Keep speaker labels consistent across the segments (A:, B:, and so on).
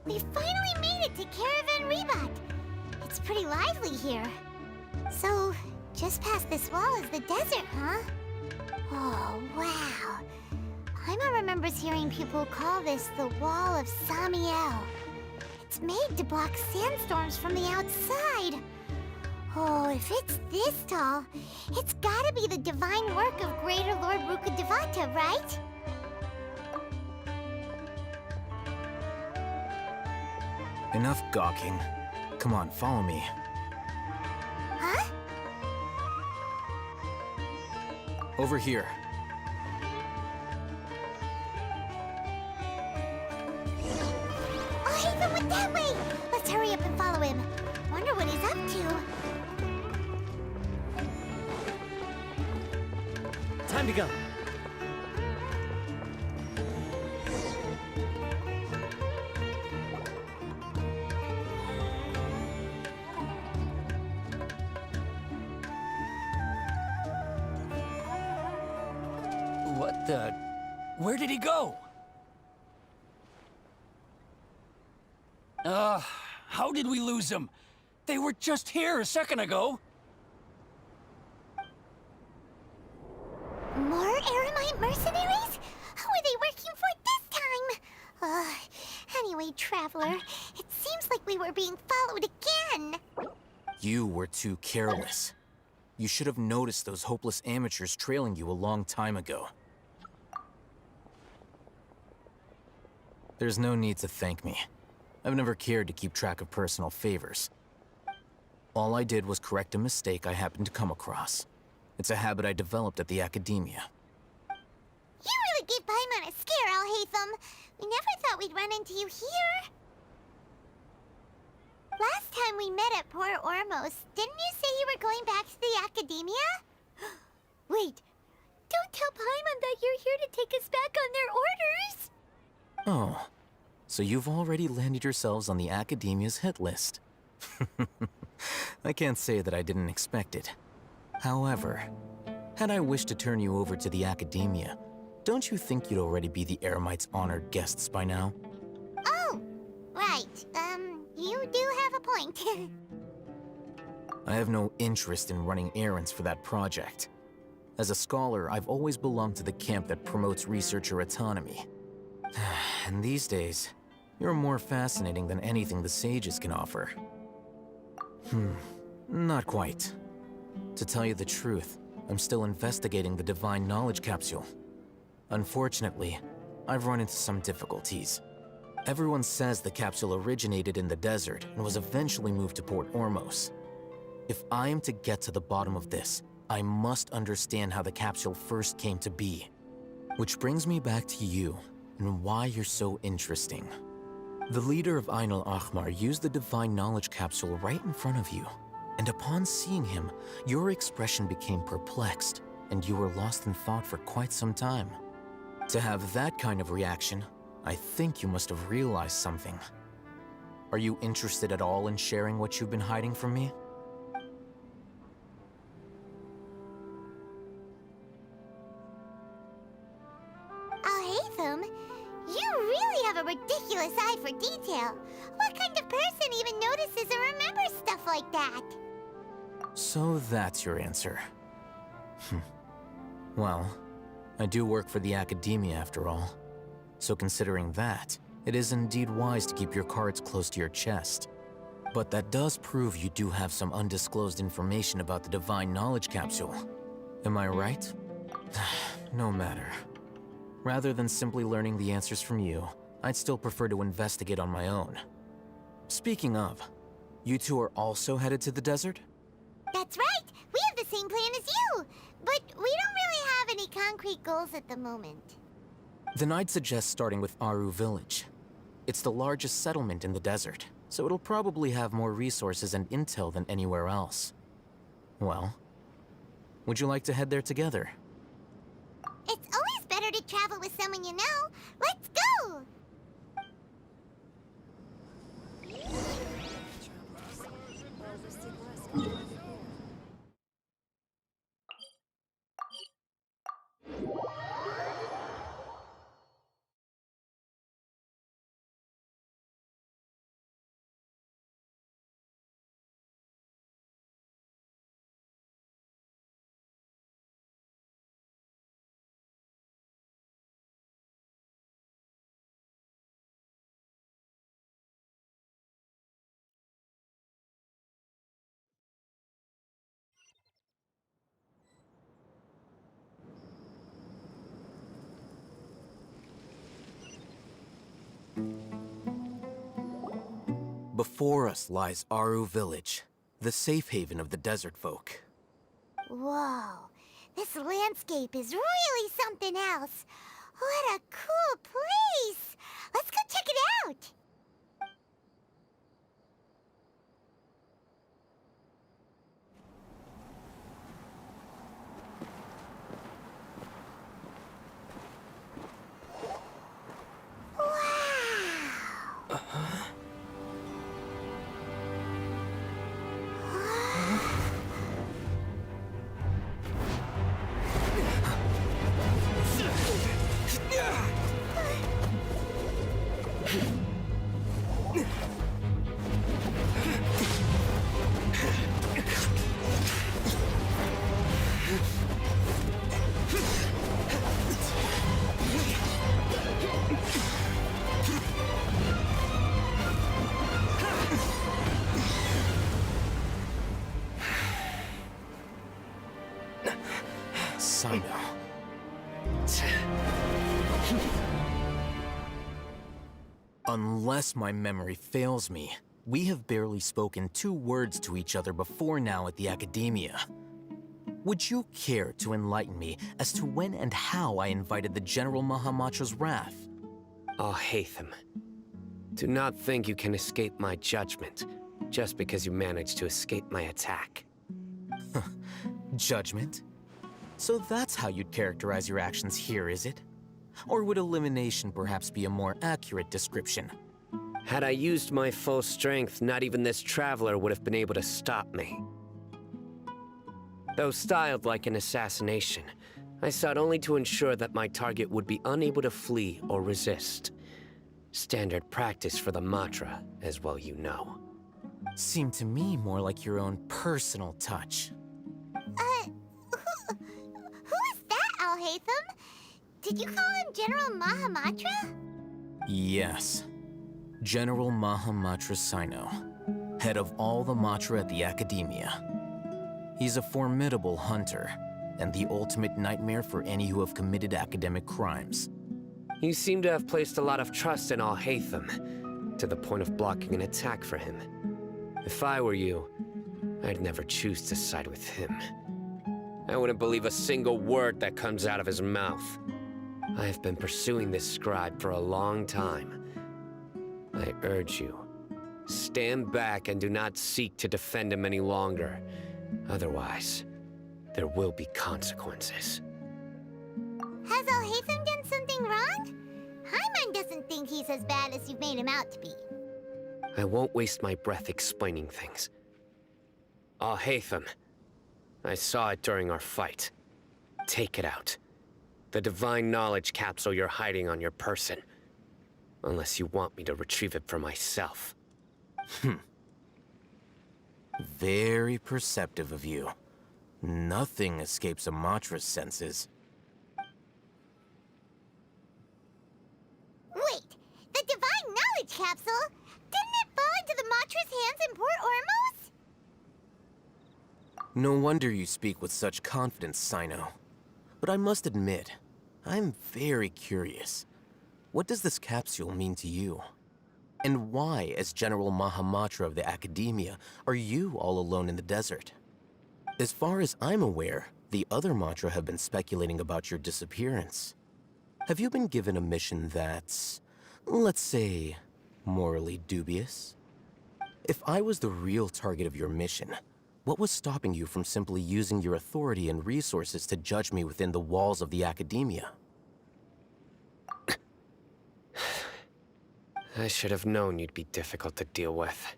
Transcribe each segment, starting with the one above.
A: We finally made it to Caravan Rebat. It's pretty lively here. So, just past this wall is the desert, huh? Oh, wow. Paimon remembers hearing people call this the Wall of Samiel. It's made to block sandstorms from the outside. Oh, if it's this tall, it's gotta be the divine work of Greater Lord Rukkhadevata, right?
B: Enough gawking. Come on, follow me.
A: Huh?
B: Over here.
A: Oh, Haven went that way! Let's hurry up and follow him. Wonder what he's up to.
C: Time to go.
D: What the... Where did he go? How did we lose him? They were just here a second ago.
A: More Eremite mercenaries? Who are they working for this time? Anyway, Traveler, it seems like we were being followed again.
B: You were too careless. You should have noticed those hopeless amateurs trailing you a long time ago. There's no need to thank me. I've never cared to keep track of personal favors. All I did was correct a mistake I happened to come across. It's a habit I developed at the Academia.
A: You really gave Paimon a scare, Alhaitham. We never thought we'd run into you here. Last time we met at Port Ormos, didn't you say you were going back to the Academia? Wait, don't tell Paimon that you're here to take us back on their orders!
B: Oh, so you've already landed yourselves on the Academia's hit list. I can't say that I didn't expect it. However, had I wished to turn you over to the Academia, don't you think you'd already be the Eremites' honored guests by now?
A: Oh, right. You do have a point.
B: I have no interest in running errands for that project. As a scholar, I've always belonged to the camp that promotes researcher autonomy. And these days, you're more fascinating than anything the sages can offer. Not quite. To tell you the truth, I'm still investigating the Divine Knowledge Capsule. Unfortunately, I've run into some difficulties. Everyone says the capsule originated in the desert and was eventually moved to Port Ormos. If I am to get to the bottom of this, I must understand how the capsule first came to be. Which brings me back to you and why you're so interesting. The leader of Ain al-Ahmar used the Divine Knowledge Capsule right in front of you, and upon seeing him, your expression became perplexed, and you were lost in thought for quite some time. To have that kind of reaction, I think you must have realized something. Are you interested at all in sharing what you've been hiding from me?
A: Alhaitham, you really have a ridiculous eye for detail. What kind of person even notices or remembers stuff like that?
B: So that's your answer. Well, I do work for the Academia after all. So considering that, it is indeed wise to keep your cards close to your chest. But that does prove you do have some undisclosed information about the Divine Knowledge Capsule. Am I right? No matter. Rather than simply learning the answers from you, I'd still prefer to investigate on my own. Speaking of, you two are also headed to the desert?
A: That's right! We have the same plan as you! But we don't really have any concrete goals at the moment.
B: Then I'd suggest starting with Aru Village. It's the largest settlement in the desert, so it'll probably have more resources and intel than anywhere else. Well, would you like to head there together?
A: It's always better to travel with someone you know. Let's go!
B: Before us lies Aru Village, the safe haven of the desert folk.
A: Whoa, this landscape is really something else. What a cool place! Let's go check it out!
B: Sino. Unless my memory fails me, we have barely spoken 2 words to each other before now at the Academia. Would you care to enlighten me as to when and how I invited the General Mahamatra's wrath?
C: Hatham, do not think you can escape my judgment just because you managed to escape my attack.
B: Judgment? So that's how you'd characterize your actions here, is it? Or would elimination perhaps be a more accurate description?
C: Had I used my full strength, not even this traveler would have been able to stop me. Though styled like an assassination, I sought only to ensure that my target would be unable to flee or resist. Standard practice for the Matra, as well you know.
B: Seemed to me more like your own personal touch.
A: Who is that, Alhaitham? Did you call him General Mahamatra?
B: Yes. General Mahamatra Sino, head of all the Matra at the Academia. He's a formidable hunter, and the ultimate nightmare for any who have committed academic crimes.
C: You seem to have placed a lot of trust in Alhaitham, to the point of blocking an attack for him. If I were you, I'd never choose to side with him. I wouldn't believe a single word that comes out of his mouth. I have been pursuing this scribe for a long time. I urge you, stand back and do not seek to defend him any longer. Otherwise, there will be consequences.
A: Has Alhaitham done something wrong? Hyman doesn't think he's as bad as you've made him out to be.
C: I won't waste my breath explaining things. Alhaitham, I saw it during our fight. Take it out. The divine knowledge capsule you're hiding on your person. Unless you want me to retrieve it for myself.
B: Very perceptive of you. Nothing escapes a Matra's senses.
A: Wait, the divine knowledge capsule? Didn't it fall into the Matra's hands in Port Ormos?
B: No wonder you speak with such confidence, Sino. But I must admit, I'm very curious. What does this capsule mean to you? And why, as General Mahamatra of the Academia, are you all alone in the desert? As far as I'm aware, the other Matra have been speculating about your disappearance. Have you been given a mission that's, let's say, morally dubious? If I was the real target of your mission, what was stopping you from simply using your authority and resources to judge me within the walls of the Academia?
C: I should have known you'd be difficult to deal with.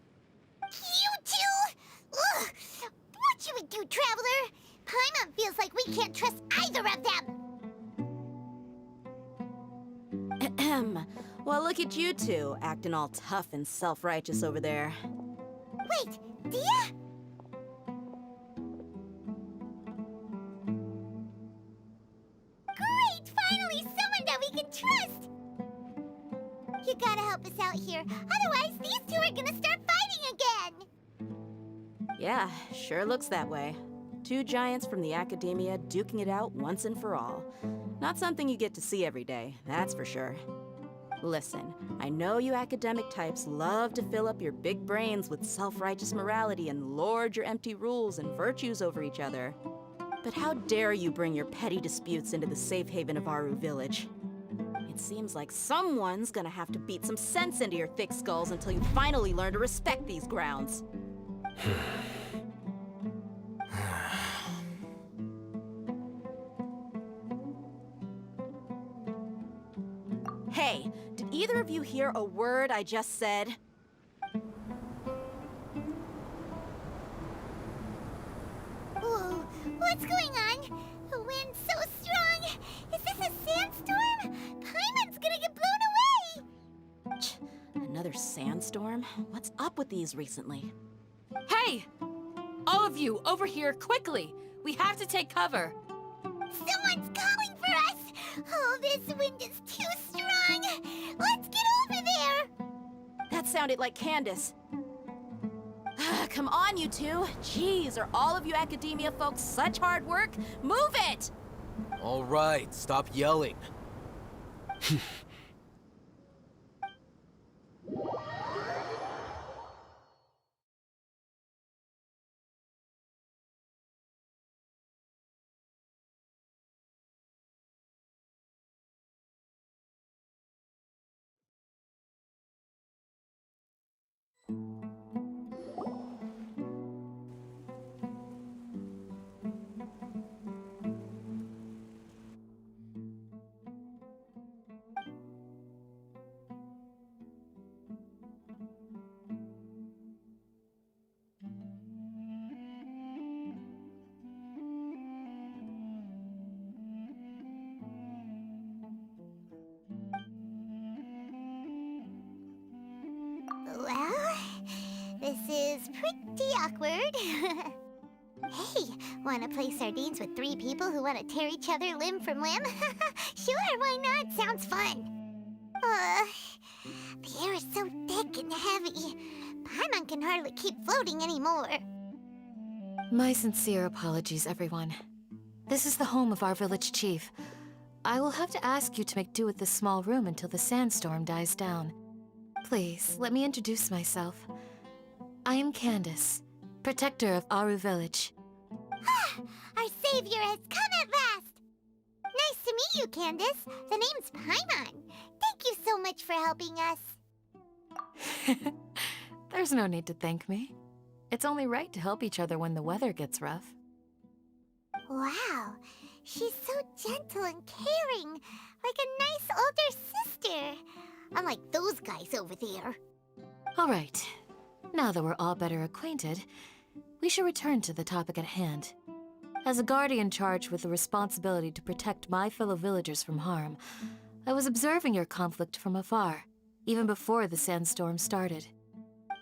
A: You two? Ugh! What you would do, Traveler? Paimon feels like we can't trust either of them.
E: Ahem. Well, look at you two, acting all tough and self-righteous over there.
A: Wait, Dia? Great! Finally, someone that we can trust! You gotta help us out here, otherwise these two are gonna start fighting again!
E: Yeah, sure looks that way. 2 giants from the Academia duking it out once and for all. Not something you get to see every day, that's for sure. Listen, I know you academic types love to fill up your big brains with self-righteous morality and lord your empty rules and virtues over each other. But how dare you bring your petty disputes into the safe haven of Aru Village? It seems like someone's gonna have to beat some sense into your thick skulls until you finally learn to respect these grounds. Hey, did either of you hear a word I just said?
A: Whoa, what's going on? The wind's so strong. Is this a sandstorm? Paimon's gonna get blown away!
E: Another sandstorm? What's up with these recently?
F: Hey! All of you, over here, quickly! We have to take cover!
A: Someone's calling for us! Oh, this wind is too strong! Let's get over there!
E: That sounded like Candace. Come on, you two. Jeez, are all of you academia folks such hard work? Move it!
B: All right, stop yelling.
A: Well, this is pretty awkward. Hey, wanna play sardines with 3 people who wanna tear each other limb from limb? Sure, why not? Sounds fun. The air is so thick and heavy. Paimon can hardly keep floating anymore.
F: My sincere apologies, everyone. This is the home of our village chief. I will have to ask you to make do with this small room until the sandstorm dies down. Please, let me introduce myself. I am Candace, protector of Aru Village.
A: Our savior has come at last! Nice to meet you, Candace. The name's Paimon. Thank you so much for helping us.
F: There's no need to thank me. It's only right to help each other when the weather gets rough.
A: Wow, she's so gentle and caring, like a nice older sister. Unlike those guys over there.
F: All right. Now that we're all better acquainted, we should return to the topic at hand. As a guardian charged with the responsibility to protect my fellow villagers from harm, I was observing your conflict from afar, even before the sandstorm started.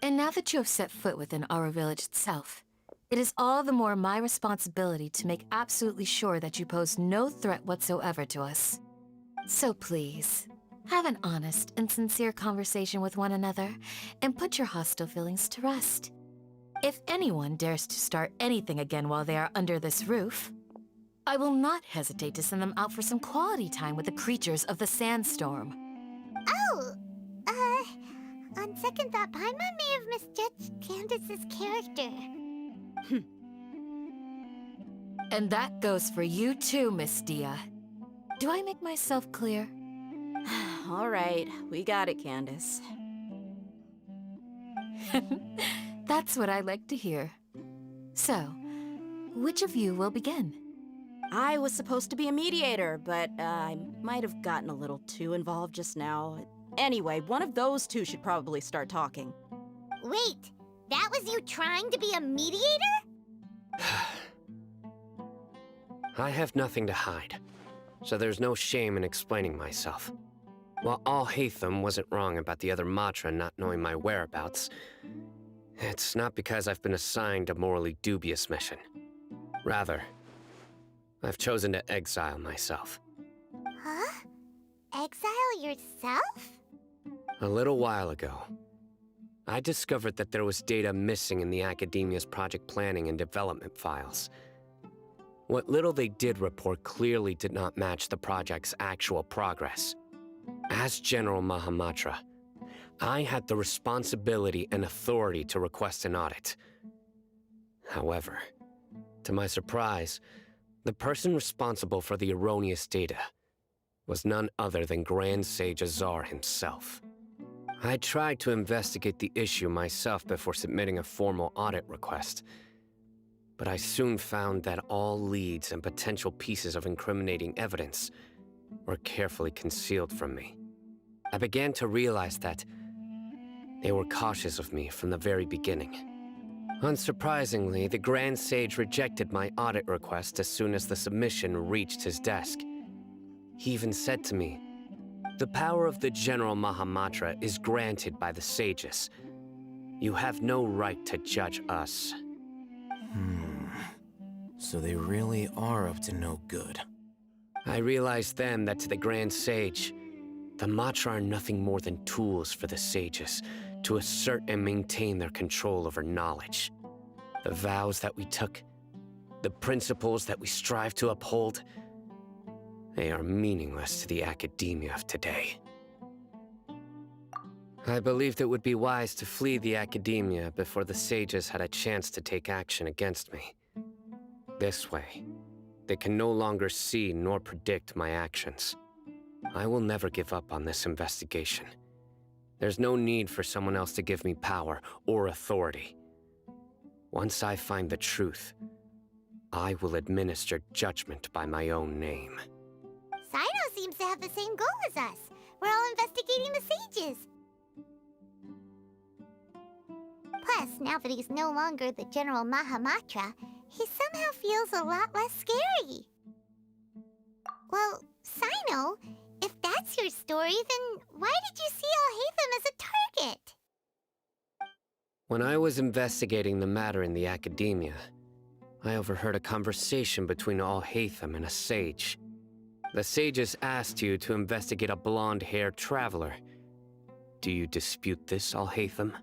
F: And now that you have set foot within our village itself, it is all the more my responsibility to make absolutely sure that you pose no threat whatsoever to us. So please, have an honest and sincere conversation with one another, and put your hostile feelings to rest. If anyone dares to start anything again while they are under this roof, I will not hesitate to send them out for some quality time with the creatures of the sandstorm.
A: Oh, on second thought, Paimon may have misjudged Candace's character.
F: And that goes for you too, Miss Dia. Do I make myself clear?
E: All right, we got it, Candace.
F: That's what I like to hear. So, which of you will begin?
E: I was supposed to be a mediator, but I might have gotten a little too involved just now. Anyway, one of those two should probably start talking.
A: Wait, that was you trying to be a mediator?
C: I have nothing to hide, so there's no shame in explaining myself. While all Hatham wasn't wrong about the other Matra not knowing my whereabouts, it's not because I've been assigned a morally dubious mission. Rather, I've chosen to exile myself.
A: Huh? Exile yourself?
C: A little while ago, I discovered that there was data missing in the Academia's project planning and development files. What little they did report clearly did not match the project's actual progress. As General Mahamatra, I had the responsibility and authority to request an audit. However, to my surprise, the person responsible for the erroneous data was none other than Grand Sage Azar himself. I tried to investigate the issue myself before submitting a formal audit request, but I soon found that all leads and potential pieces of incriminating evidence were carefully concealed from me. I began to realize that they were cautious of me from the very beginning. Unsurprisingly, the Grand Sage rejected my audit request as soon as the submission reached his desk. He even said to me, "The power of the General Mahamatra is granted by the sages. You have no right to judge us."
B: So they really are up to no good.
C: I realized then that to the Grand Sage, the Matra are nothing more than tools for the sages to assert and maintain their control over knowledge. The vows that we took, the principles that we strive to uphold, they are meaningless to the academia of today. I believed it would be wise to flee the academia before the sages had a chance to take action against me. This way, they can no longer see nor predict my actions. I will never give up on this investigation. There's no need for someone else to give me power or authority. Once I find the truth, I will administer judgment by my own name.
A: Sino seems to have the same goal as us. We're all investigating the sages. Plus, now that he's no longer the General Mahamatra, he somehow feels a lot less scary. Well, Sino, if that's your story, then why did you see Alhaitham as a target?
C: When I was investigating the matter in the academia, I overheard a conversation between Alhaitham and a sage. The sages asked you to investigate a blonde-haired traveler. Do you dispute this, Alhaitham?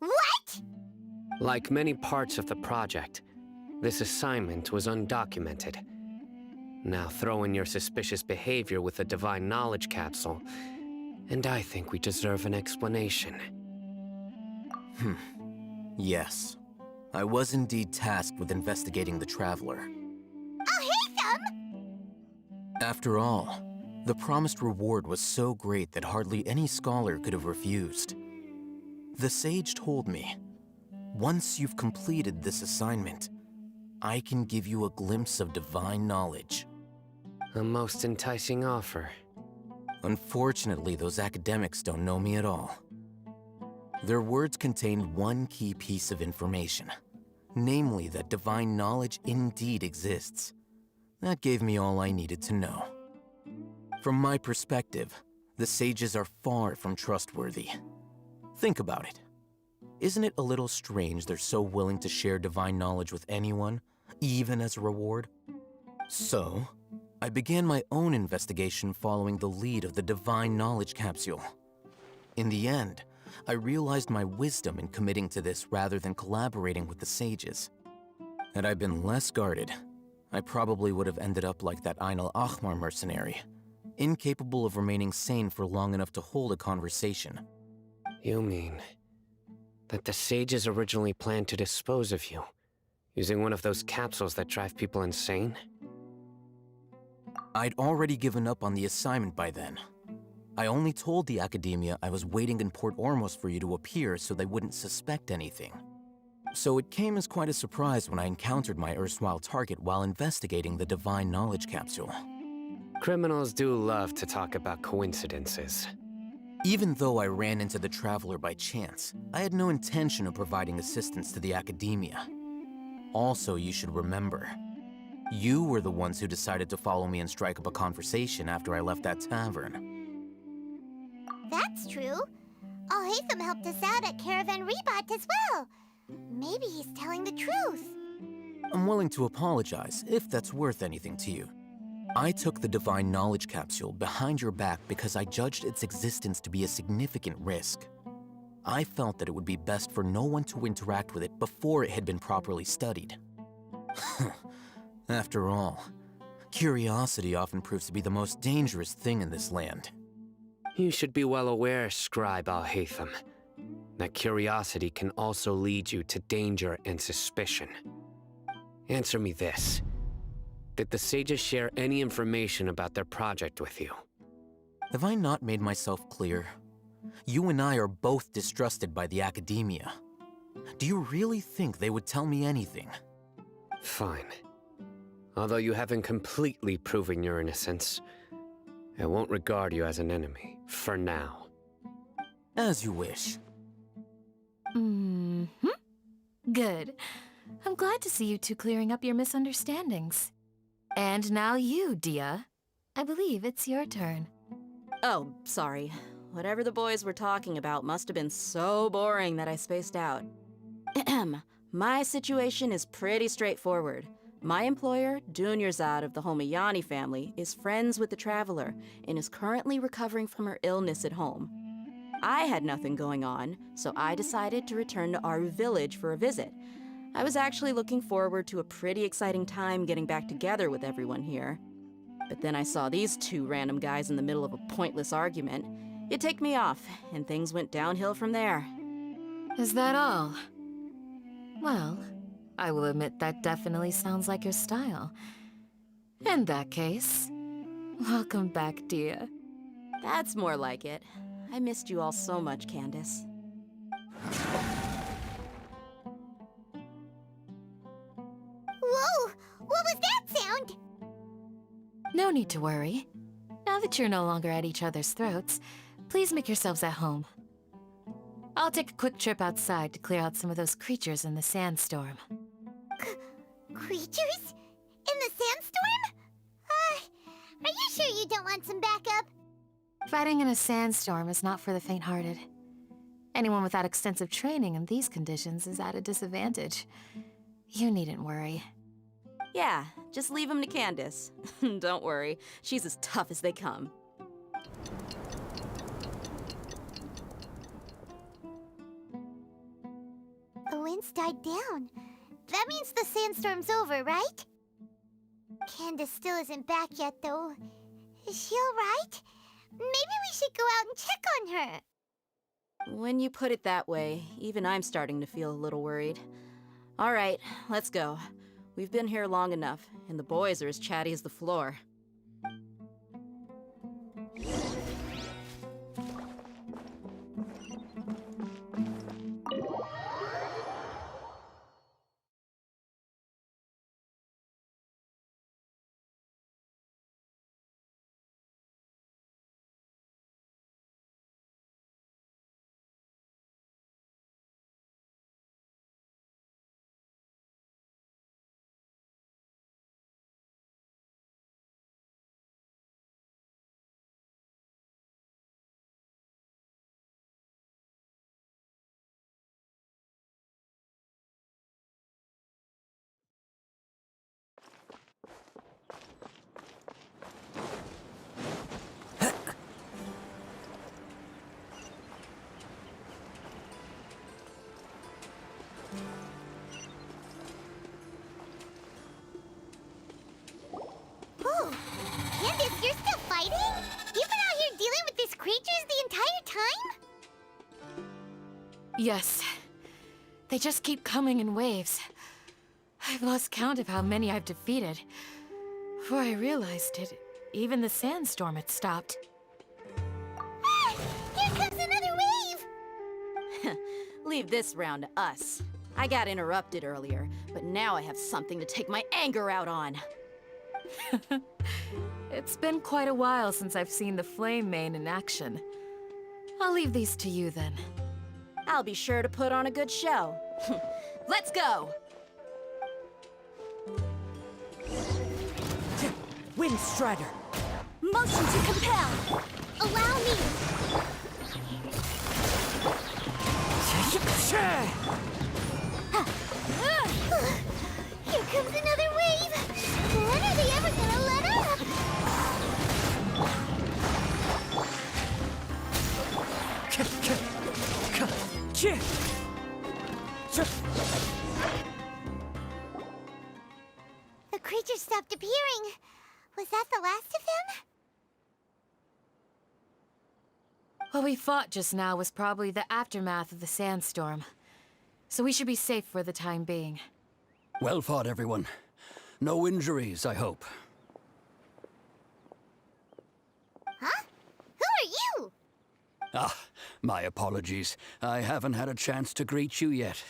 A: What?
C: Like many parts of the project, this assignment was undocumented. Now throw in your suspicious behavior with the Divine Knowledge Capsule, and I think we deserve an explanation.
B: Yes. I was indeed tasked with investigating the Traveler.
A: Alhaitham!
B: After all, the promised reward was so great that hardly any scholar could have refused. The sage told me, once you've completed this assignment, I can give you a glimpse of divine knowledge.
C: A most enticing offer.
B: Unfortunately, those academics don't know me at all. Their words contained one key piece of information, namely that divine knowledge indeed exists. That gave me all I needed to know. From my perspective, the sages are far from trustworthy. Think about it. Isn't it a little strange they're so willing to share divine knowledge with anyone, even as a reward? So, I began my own investigation following the lead of the Divine Knowledge Capsule. In the end, I realized my wisdom in committing to this rather than collaborating with the sages. Had I been less guarded, I probably would have ended up like that Ain al-Ahmar mercenary, incapable of remaining sane for long enough to hold a conversation.
C: You mean that the sages originally planned to dispose of you, using one of those capsules that drive people insane?
B: I'd already given up on the assignment by then. I only told the academia I was waiting in Port Ormos for you to appear so they wouldn't suspect anything. So it came as quite a surprise when I encountered my erstwhile target while investigating the Divine Knowledge Capsule.
C: Criminals do love to talk about coincidences.
B: Even though I ran into the Traveler by chance, I had no intention of providing assistance to the academia. Also, you should remember, you were the ones who decided to follow me and strike up a conversation after I left that tavern.
A: That's true. Alhaitham helped us out at Caravan Rebat as well. Maybe he's telling the truth.
B: I'm willing to apologize, if that's worth anything to you. I took the Divine Knowledge Capsule behind your back because I judged its existence to be a significant risk. I felt that it would be best for no one to interact with it before it had been properly studied. After all, Curiosity often proves to be the most dangerous thing in this land.
C: You should be well aware, Scribe Al-Haytham, that curiosity can also lead you to danger and suspicion. Answer me this. Did the sages share any information about their project with you?
B: Have I not made myself clear? You and I are both distrusted by the academia. Do you really think they would tell me anything?
C: Fine. Although you haven't completely proven your innocence, I won't regard you as an enemy, for now.
B: As you wish.
F: Good. I'm glad to see you two clearing up your misunderstandings. And now you, Dia. I believe it's your turn.
E: Oh, sorry. Whatever the boys were talking about must have been so boring that I spaced out. My situation is pretty straightforward. My employer, Dunyarzad of the Homayani family, is friends with the Traveler and is currently recovering from her illness at home. I had nothing going on, so I decided to return to Aru village for a visit. I was actually looking forward to a pretty exciting time getting back together with everyone here. But then I saw these two random guys in the middle of a pointless argument. It ticked me off, and things went downhill from there.
F: Is that all? Well, I will admit that definitely sounds like your style. In that case, welcome back, Dia.
E: That's more like it. I missed you all so much, Candace.
A: Whoa! What was that sound?
F: No need to worry. Now that you're no longer at each other's throats, please make yourselves at home. I'll take a quick trip outside to clear out some of those creatures in the sandstorm.
A: Creatures? In the sandstorm? Are you sure you don't want some backup?
F: Fighting in a sandstorm is not for the faint-hearted. Anyone without extensive training in these conditions is at a disadvantage. You needn't worry.
E: Yeah, just leave him to Candace. Don't worry, she's as tough as they come.
A: The wind's died down. That means the sandstorm's over, right? Candace still isn't back yet, though. Is she alright? Maybe we should go out and check on her.
E: When you put it that way, even I'm starting to feel a little worried. All right, let's go. We've been here long enough, and the boys are as chatty as the floor.
A: Whoa! Candace, you're still fighting? You've been out here dealing with these creatures the entire time?
F: Yes. They just keep coming in waves. I've lost count of how many I've defeated. Before I realized it, even the sandstorm had stopped.
A: Ah! Here comes another wave!
E: Leave this round to us. I got interrupted earlier, but now I have something to take my anger out on.
F: It's been quite a while since I've seen the Flame Mane in action. I'll leave these to you then.
E: I'll be sure to put on a good show. Let's go!
G: Wind Strider!
A: Motion to compel! Allow me! Here comes another wave! When are they ever gonna let up? The creatures stopped appearing. Was that the last of him?
F: What we fought just now was probably the aftermath of the sandstorm. So we should be safe for the time being.
D: Well fought, everyone. No injuries, I hope.
A: Huh? Who are you?
D: Ah, my apologies. I haven't had a chance to greet you yet.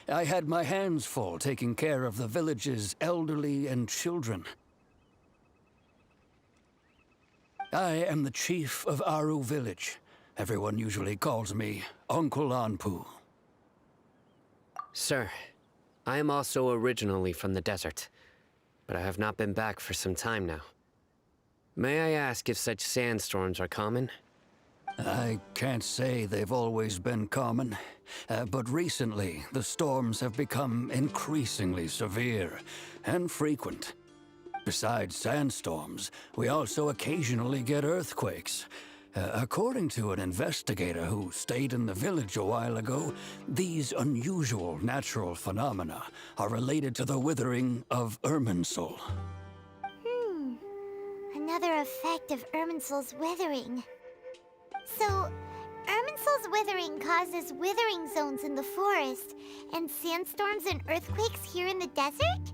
D: I had my hands full taking care of the village's elderly and children. I am the chief of Aru Village. Everyone usually calls me Uncle Anpu.
C: Sir, I am also originally from the desert, but I have not been back for some time now. May I ask if such sandstorms are common?
D: I can't say they've always been common, but recently the storms have become increasingly severe and frequent. Besides sandstorms, we also occasionally get earthquakes. According to an investigator who stayed in the village a while ago, these unusual natural phenomena are related to the withering of Irminsul.
A: Another effect of Irminsul's withering. So, Irminsul's withering causes withering zones in the forest, and sandstorms and earthquakes here in the desert?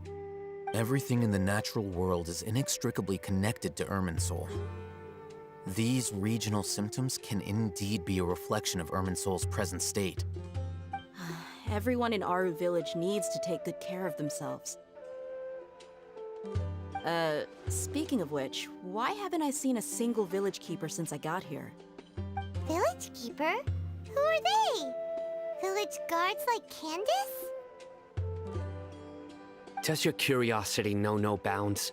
B: Everything in the natural world is inextricably connected to Irminsul. These regional symptoms can indeed be a reflection of Irminsul's present state.
E: Everyone in Aru Village needs to take good care of themselves. Speaking of which, why haven't I seen a single village keeper since I got here?
A: Village keeper? Who are they? Village guards like Candace?
C: Does your curiosity know no bounds?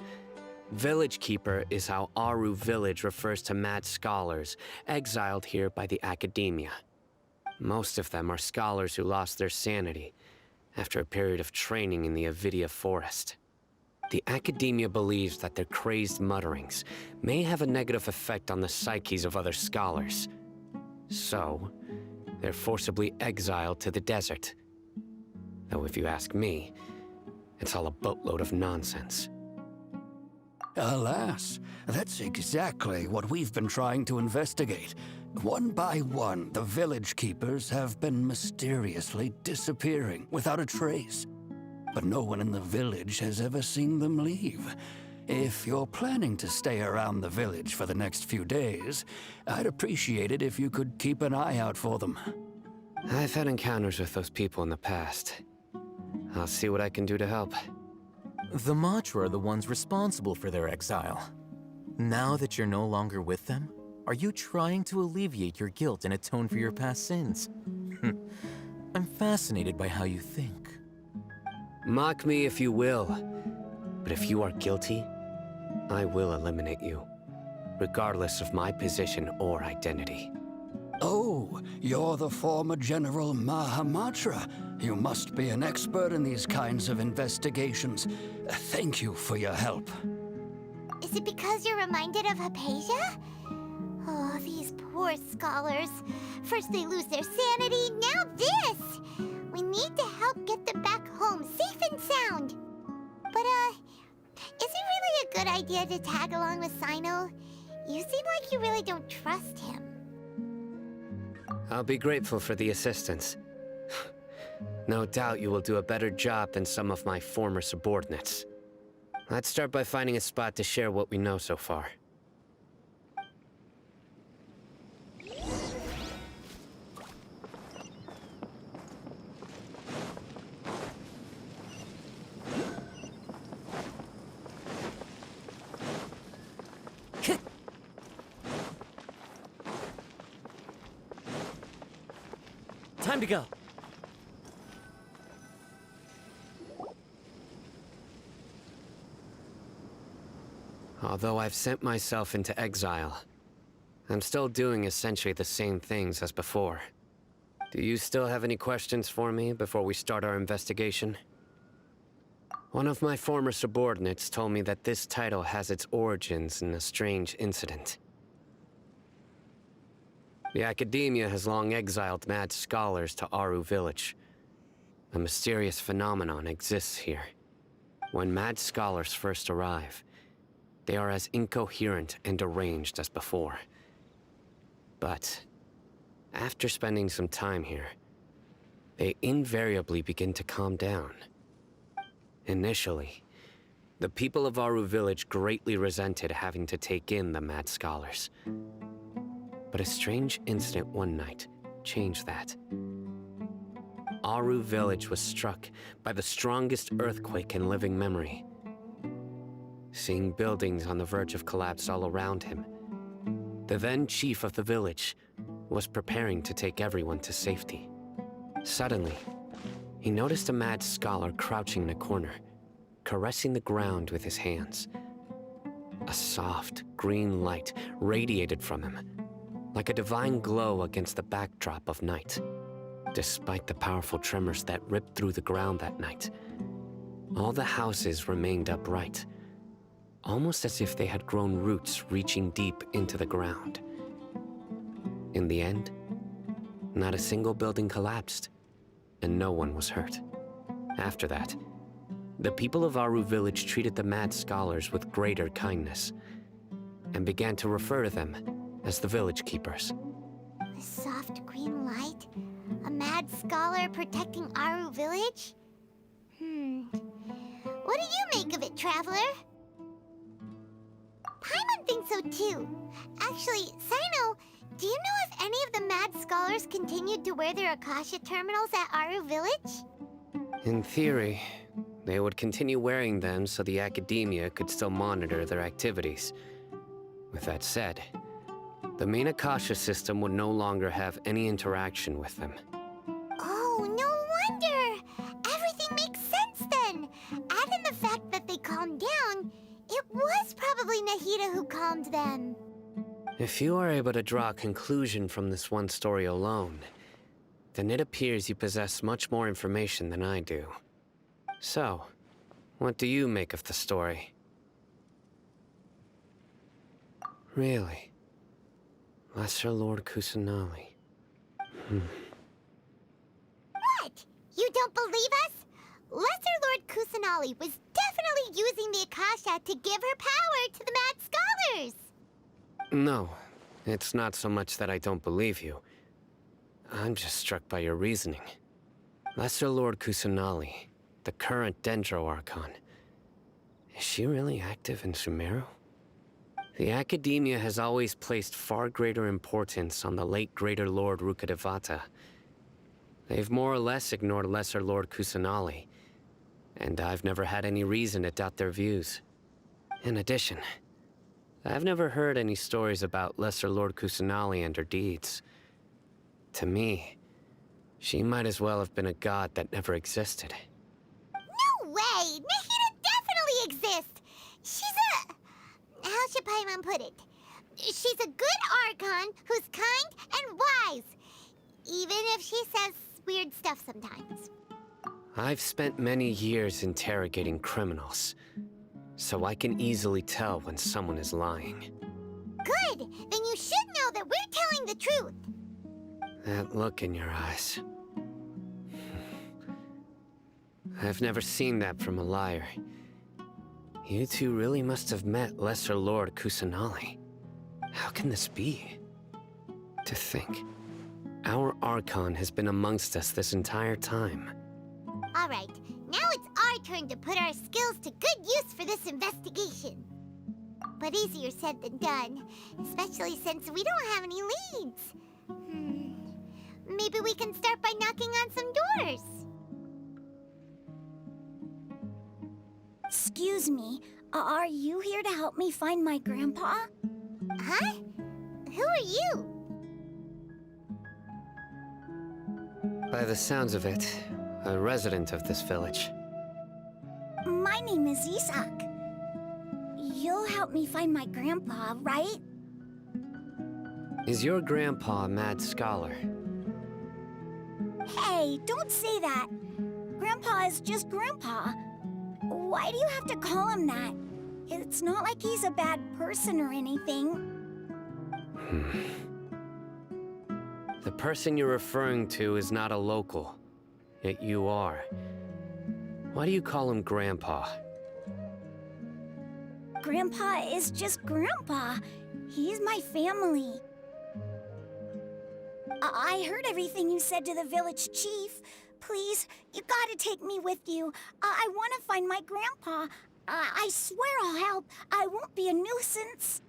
C: Village Keeper is how Aru Village refers to mad scholars exiled here by the academia. Most of them are scholars who lost their sanity after a period of training in the Avidia forest. The academia believes that their crazed mutterings may have a negative effect on the psyches of other scholars. So, they're forcibly exiled to the desert. Though if you ask me, it's all a boatload of nonsense.
D: Alas, that's exactly what we've been trying to investigate. One by one, the village keepers have been mysteriously disappearing without a trace. But no one in the village has ever seen them leave. If you're planning to stay around the village for the next few days, I'd appreciate it if you could keep an eye out for them.
C: I've had encounters with those people in the past. I'll see what I can do to help.
B: The Matra are the ones responsible for their exile. Now that you're no longer with them, are you trying to alleviate your guilt and atone for your past sins? I'm fascinated by how you think.
C: Mock me if you will, but if you are guilty, I will eliminate you, regardless of my position or identity.
D: Oh, you're the former General Mahamatra. You must be an expert in these kinds of investigations. Thank you for your help.
A: Is it because you're reminded of Hypatia? Oh, these poor scholars. First they lose their sanity, now this! We need to help get them back home, safe and sound. But, is it really a good idea to tag along with Sino? You seem like you really don't trust him.
C: I'll be grateful for the assistance. No doubt you will do a better job than some of my former subordinates. Let's start by finding a spot to share what we know so far.
G: Time to go.
C: Although I've sent myself into exile, I'm still doing essentially the same things as before. Do you still have any questions for me before we start our investigation? One of my former subordinates told me that this title has its origins in a strange incident. The academia has long exiled mad scholars to Aru Village. A mysterious phenomenon exists here. When mad scholars first arrive, they are as incoherent and deranged as before. But after spending some time here, they invariably begin to calm down. Initially, the people of Aru Village greatly resented having to take in the mad scholars. But a strange incident one night changed that. Aru Village was struck by the strongest earthquake in living memory. Seeing buildings on the verge of collapse all around him, the then chief of the village was preparing to take everyone to safety. Suddenly, he noticed a mad scholar crouching in a corner, caressing the ground with his hands. A soft, green light radiated from him, like a divine glow against the backdrop of night. Despite the powerful tremors that ripped through the ground that night, all the houses remained upright, almost as if they had grown roots reaching deep into the ground. In the end, not a single building collapsed, and no one was hurt. After that, the people of Aru Village treated the mad scholars with greater kindness, and began to refer to them as the village keepers.
A: The soft green light? A mad scholar protecting Aru Village? What do you make of it, Traveler? Paimon thinks so too. Actually, Sino, do you know if any of the mad scholars continued to wear their Akasha terminals at Aru Village?
C: In theory, they would continue wearing them so the academia could still monitor their activities. With that said, the main Akasha system would no longer have any interaction with them.
A: Oh, no wonder! Everything makes sense then! Add in the fact that they calmed down, it was probably Nahida who calmed them.
C: If you are able to draw a conclusion from this one story alone, then it appears you possess much more information than I do. So, what do you make of the story? Really? Lesser Lord Kusanali.
A: What? You don't believe us? Lesser Lord Kusanali was definitely using the Akasha to give her power to the mad scholars!
C: No, it's not so much that I don't believe you. I'm just struck by your reasoning. Lesser Lord Kusanali, the current Dendro Archon, is she really active in Sumeru? The Academia has always placed far greater importance on the late Greater Lord Rukkhadevata. They've more or less ignored Lesser Lord Kusanali, and I've never had any reason to doubt their views. In addition, I've never heard any stories about Lesser Lord Kusanali and her deeds. To me, she might as well have been a god that never existed.
A: No way! Nahida definitely exists! She's a... How should Paimon put it? She's a good Archon who's kind and wise. Even if she says weird stuff sometimes.
C: I've spent many years interrogating criminals, so I can easily tell when someone is lying.
A: Good! Then you should know that we're telling the truth.
C: That look in your eyes. I've never seen that from a liar. You two really must have met Lesser Lord Kusanali. How can this be? To think, our Archon has been amongst us this entire time.
A: Alright, now it's our turn to put our skills to good use for this investigation. But easier said than done, especially since we don't have any leads. Maybe we can start by knocking on some doors.
H: Excuse me, are you here to help me find my grandpa?
A: Huh? Who are you?
C: By the sounds of it, a resident of this village.
H: My name is Isak. You'll help me find my grandpa, right?
C: Is your grandpa a mad scholar?
H: Hey, don't say that. Grandpa is just Grandpa. Why do you have to call him that? It's not like he's a bad person or anything.
C: The person you're referring to is not a local, yet you are. Why do you call him Grandpa?
H: Grandpa is just Grandpa. He's my family. I heard everything you said to the village chief. Please, you gotta take me with you. I want to find my grandpa. I swear I'll help. I won't be a nuisance.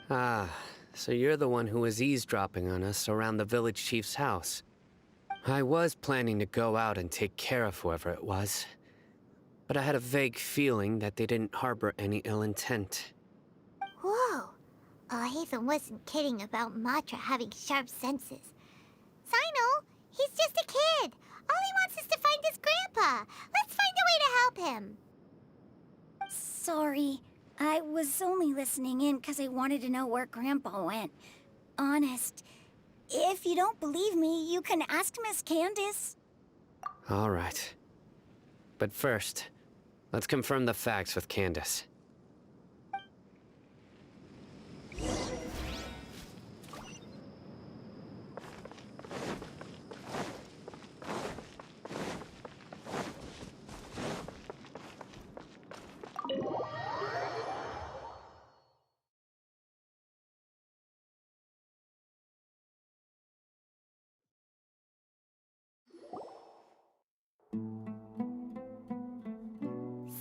C: Ah, so you're the one who was eavesdropping on us around the village chief's house. I was planning to go out and take care of whoever it was, but I had a vague feeling that they didn't harbor any ill intent.
A: Whoa. Hatham wasn't kidding about Matra having sharp senses. Sino, he's just a kid. All he wants is to find his grandpa. Let's find a way to help him.
H: Sorry. I was only listening in because I wanted to know where Grandpa went. Honest. If you don't believe me, you can ask Miss Candace.
C: All right. But first, let's confirm the facts with Candace.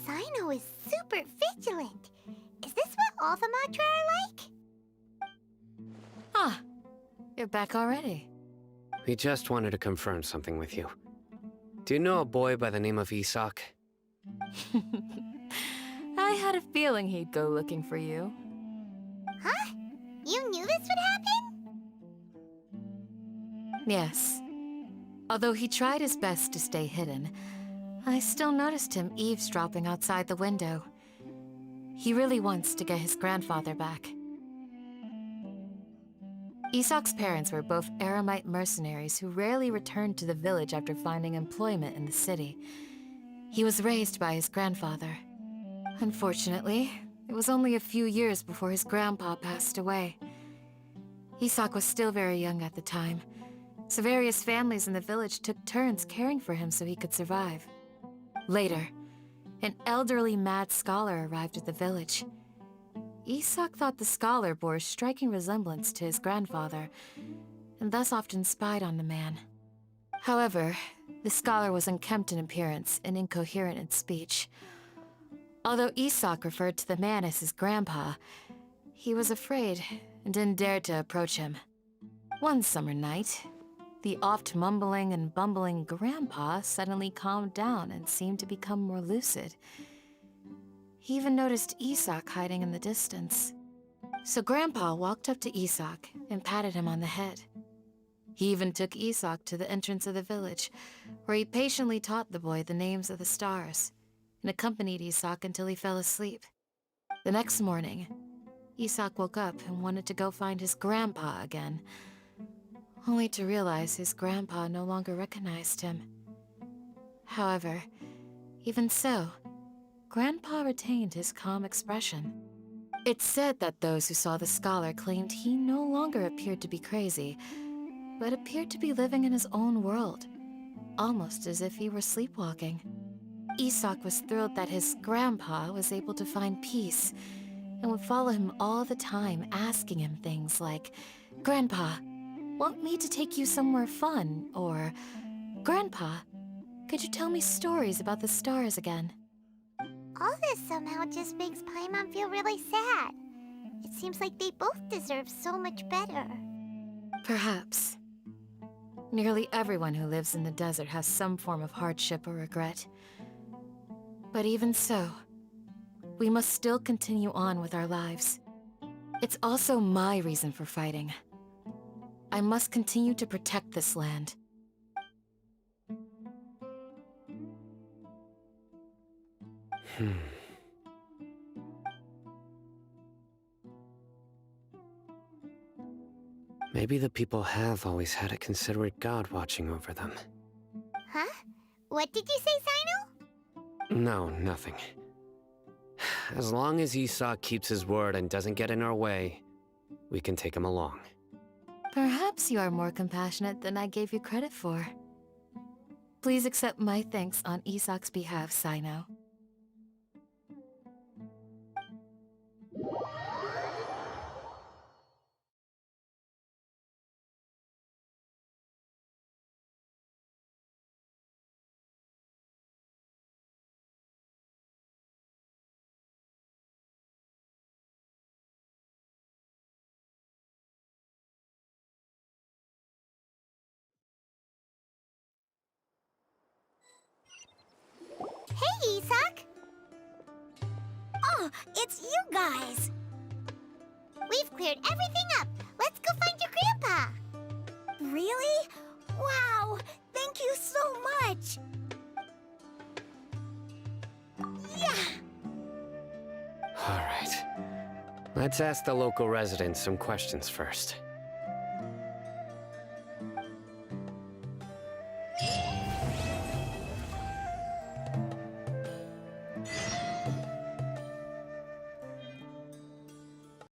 A: Sino is super vigilant. Is this what all the Matra are like?
F: Ah, you're back already.
C: We just wanted to confirm something with you. Do you know a boy by the name of Isak?
F: I had a feeling he'd go looking for you.
A: Huh? You knew this would happen?
F: Yes. Although he tried his best to stay hidden, I still noticed him eavesdropping outside the window. He really wants to get his grandfather back. Isak's parents were both Aramite mercenaries who rarely returned to the village after finding employment in the city. He was raised by his grandfather. Unfortunately, it was only a few years before his grandpa passed away. Isak was still very young at the time, so various families in the village took turns caring for him so he could survive. Later, an elderly mad scholar arrived at the village. Isak thought the scholar bore a striking resemblance to his grandfather, and thus often spied on the man. However, the scholar was unkempt in appearance and incoherent in speech. Although Isak referred to the man as his grandpa, he was afraid and didn't dare to approach him. One summer night, the oft mumbling and bumbling grandpa suddenly calmed down and seemed to become more lucid. He even noticed Isak hiding in the distance. So Grandpa walked up to Isak and patted him on the head. He even took Isak to the entrance of the village, where he patiently taught the boy the names of the stars, and accompanied Isak until he fell asleep. The next morning, Isak woke up and wanted to go find his grandpa again, only to realize his grandpa no longer recognized him. However, even so, Grandpa retained his calm expression. It's said that those who saw the scholar claimed he no longer appeared to be crazy, but appeared to be living in his own world, almost as if he were sleepwalking. Isak was thrilled that his grandpa was able to find peace, and would follow him all the time, asking him things like, "Grandpa, want me to take you somewhere fun?" Or, "Grandpa, could you tell me stories about the stars again?"
A: All this somehow just makes Paimon feel really sad. It seems like they both deserve so much better.
F: Perhaps. Nearly everyone who lives in the desert has some form of hardship or regret. But even so, we must still continue on with our lives. It's also my reason for fighting. I must continue to protect this land.
C: Maybe the people have always had a considerate god watching over them.
A: Huh? What did you say, Sino?
C: No, nothing. As long as Isak keeps his word and doesn't get in our way, we can take him along.
F: Perhaps you are more compassionate than I gave you credit for. Please accept my thanks on Isak's behalf, Sino.
H: Oh, it's you guys.
A: We've cleared everything up. Let's go find your grandpa.
H: Really? Wow, thank you so much. Yeah.
C: All right. Let's ask the local residents some questions first.